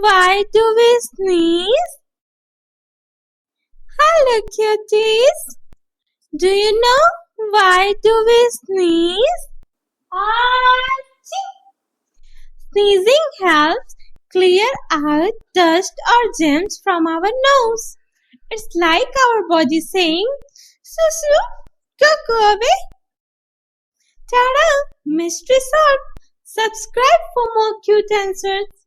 Why do we sneeze? Hello, cuties. Do you know why do we sneeze? Achoo! Sneezing helps clear out dust or germs from our nose. It's like our body saying, "Shoo-shoo, go away." Ta-da! Mystery solved. Subscribe for more cute answers.